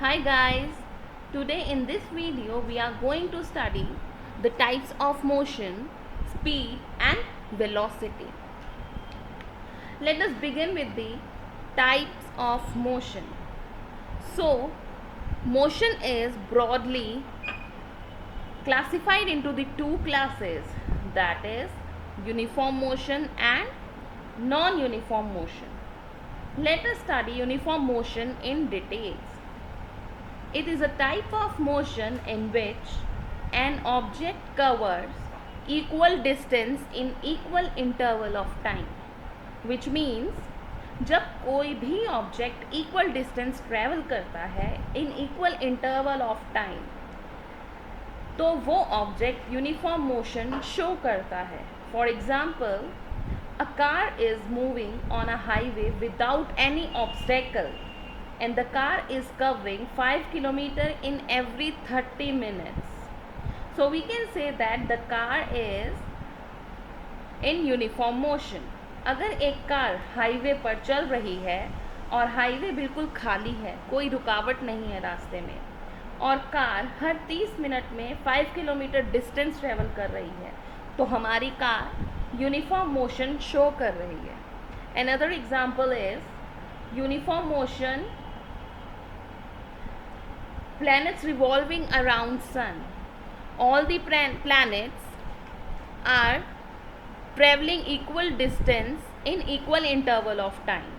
Hi guys, today in this video we are going to study the types of motion, speed and velocity. Let us begin with the types of motion. So, motion is broadly classified into the two classes, that is uniform motion and non-uniform motion. Let us study uniform motion in details. It is a type of motion in which an object covers equal distance in equal interval of time, which means जब कोई भी object equal distance travel करता है इन equal interval of time, तो वो object uniform motion show करता है. For example, a car is moving on a highway without any obstacle and the car is covering 5 km in every 30 minutes. So we can say that the car is in uniform motion. अगर एक car highway पर चल रही है और highway बिल्कुल खाली है, कोई रुकावट नहीं है रास्ते में, और कार हर 30 मिनट में 5 किलोमीटर डिस्टेंस ट्रेवल कर रही है, तो हमारी कार यूनिफॉर्म मोशन शो कर रही है. Another example is uniform motion, planets revolving around sun. All the planets are traveling equal distance in equal interval of time.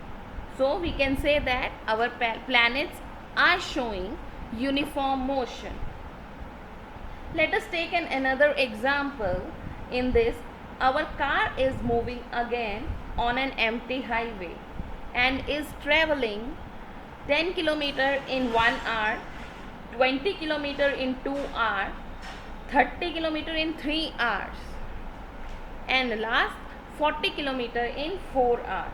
So we can say that our planets are showing uniform motion. Let us take another example. In this, our car is moving again on an empty highway and is traveling 10 km in 1 hour, 20 km in 2 hours, 30 km in 3 hours, and last 40 km in 4 hours.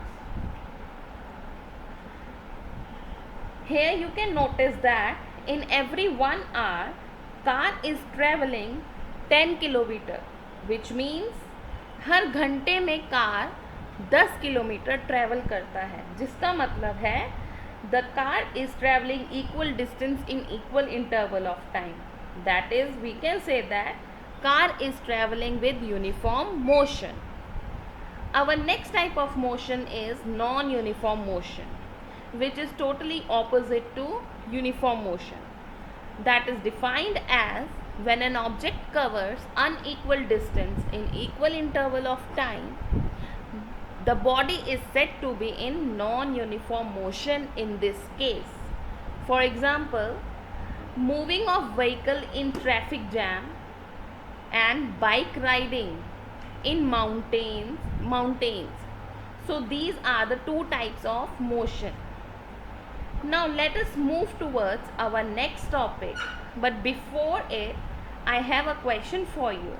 Here you can notice that in every 1 hour, car is traveling 10 km, which means हर घंटे में car 10 kilometre travel करता है, जिसका मतलब है the car is travelling equal distance in equal interval of time. That is we can say that car is travelling with uniform motion. Our next type of motion is non-uniform motion, which is totally opposite to uniform motion. That is defined as when an object covers unequal distance in equal interval of time, the body is said to be in non-uniform motion in this case. For example, moving of vehicle in traffic jam and bike riding in mountains. So these are the two types of motion. Now let us move towards our next topic, but before it I have a question for you,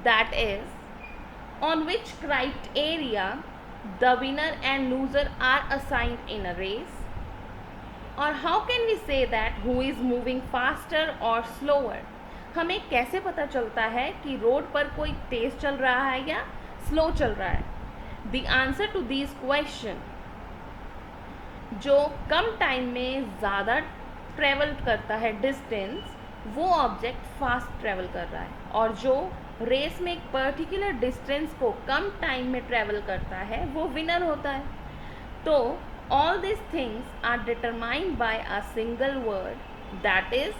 that is, on which criteria the winner and loser are assigned in a race, or how can we say that who is moving faster or slower. हमें कैसे पता चलता है कि road पर कोई तेज चल रहा है या स्लो चल रहा है. The answer to this question, जो कम टाइम में ज़्यादा ट्रेवल करता है डिस्टेंस, वो ऑब्जेक्ट फास्ट ट्रेवल कर रहा है, और जो रेस में एक पर्टिकुलर डिस्टेंस को कम टाइम में ट्रेवल करता है वो विनर होता है. तो all this things are determined by a single word, that is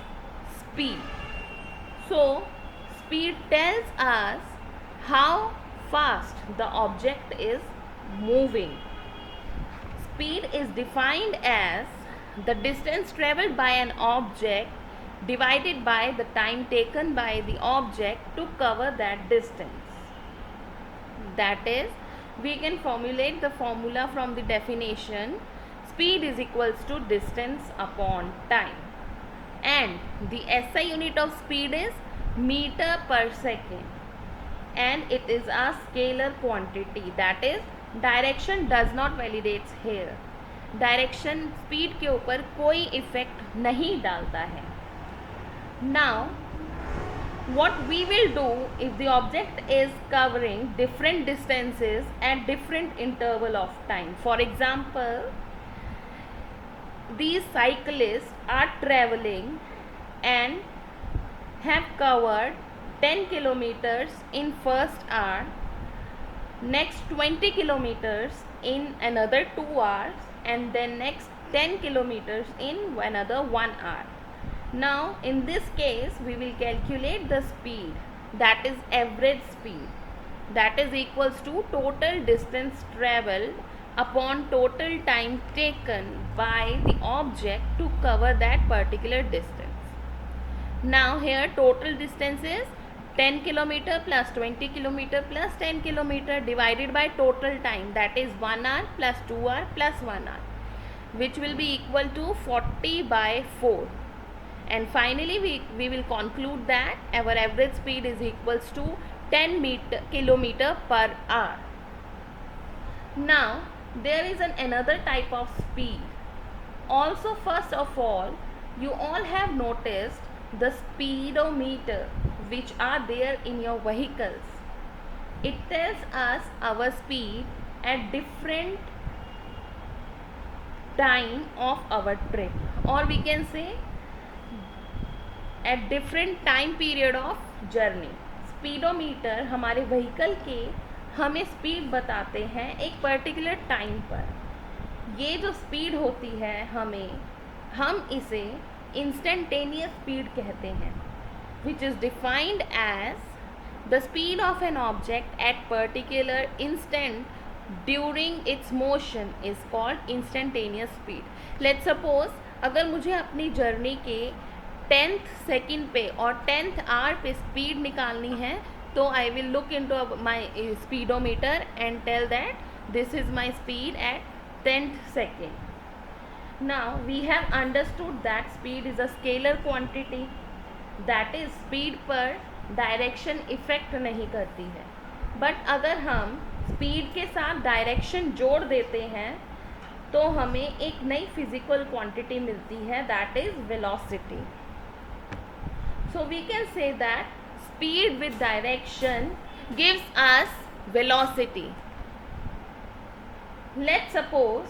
speed. So, speed tells us how fast the object is moving. Speed is defined as the distance traveled by an object divided by the time taken by the object to cover that distance. That is, we can formulate the formula from the definition: speed is equals to distance upon time. And the SI unit of speed is meter per second, and it is a scalar quantity. That is, direction does not validates here. Direction speed के ऊपर कोई effect नहीं डालता है. Now what we will do if the object is covering different distances at different interval of time. For example, these cyclists are traveling and have covered 10 kilometers in first hour, next 20 kilometers in another 2 hours, and then next 10 kilometers in another 1 hour. Now in this case we will calculate the speed, that is average speed, that is equals to total distance traveled upon total time taken by the object to cover that particular distance. Now here total distance is 10 kilometer plus 20 kilometer plus 10 kilometer divided by total time, that is 1 hour plus 2 hour plus 1 hour, which will be equal to 40 by 4. And finally we will conclude that our average speed is equals to 10 kilometer per hour. Now there is another type of speed. Also, first of all, you all have noticed the speedometer which are there in your vehicles. It tells us our speed at different time of our trip, or we can say at different time period of journey. Speedometer हमारे vehicle के हमें speed बताते हैं एक particular time पर. ये जो speed होती है हम इसे इंस्टेंटेनियस स्पीड कहते हैं, which is defined as the speed of an object at particular instant during its motion is called instantaneous speed. Let's suppose अगर मुझे अपनी जर्नी के 10th सेकेंड पे और 10th आवर पे स्पीड निकालनी है, तो I will look into my speedometer and tell that this is my speed at 10th second. Now we have understood that speed is a scalar quantity, that is speed पर direction effect नहीं करती है. But अगर हम speed के साथ direction जोड़ देते हैं तो हमें एक नई फिजिकल क्वांटिटी मिलती है, that is velocity. So we can say that speed with direction gives us velocity. Let's suppose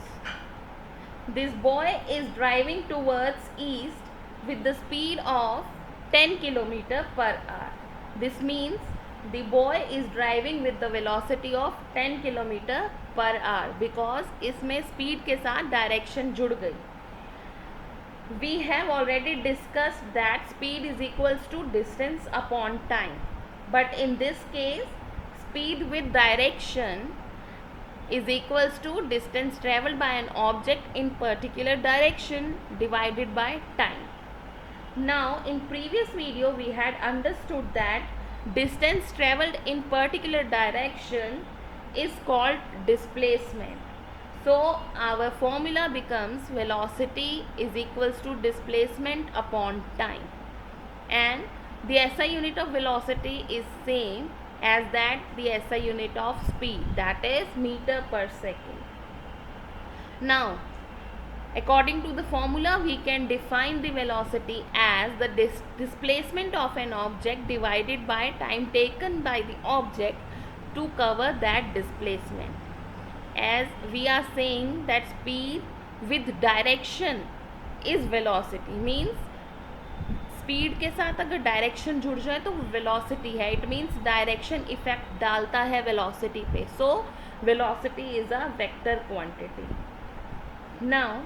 this boy is driving towards east with the speed of 10 km per hour. This means the boy is driving with the velocity of 10 km per hour because इसमें speed के साथ direction जुड़ गई. We have already discussed that speed is equals to distance upon time, but in this case speed with direction is equals to distance traveled by an object in particular direction divided by time. Now in previous video we had understood that distance traveled in particular direction is called displacement. So our formula becomes velocity is equals to displacement upon time, and the SI unit of velocity is same as that the SI unit of speed, that is meter per second. Now according to the formula we can define the velocity as the displacement of an object divided by time taken by the object to cover that displacement. As we are saying that speed with direction is velocity, means speed के साथ अगर direction जुड़ जाए तो velocity है. It means direction effect डालता है velocity पे. So velocity is a vector quantity. Now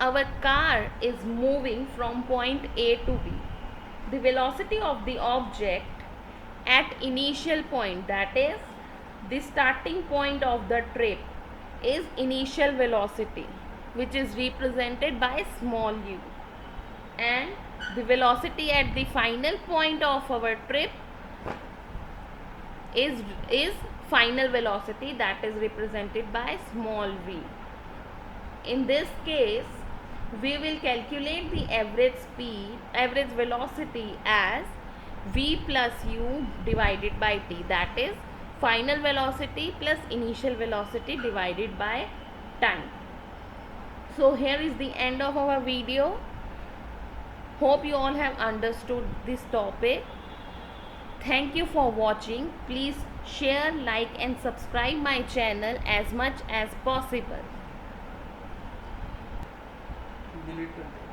our car is moving from point A to B. The velocity of the object at initial point, that is the starting point of the trip, is initial velocity, which is represented by small u, and the velocity at the final point of our trip is final velocity, that is represented by small v. In this case we will calculate the average velocity as v plus u divided by t, that is final velocity plus initial velocity divided by time. So here is the end of our video. Hope you all have understood this topic. Thank you for watching. Please share, like and subscribe my channel as much as possible. Minute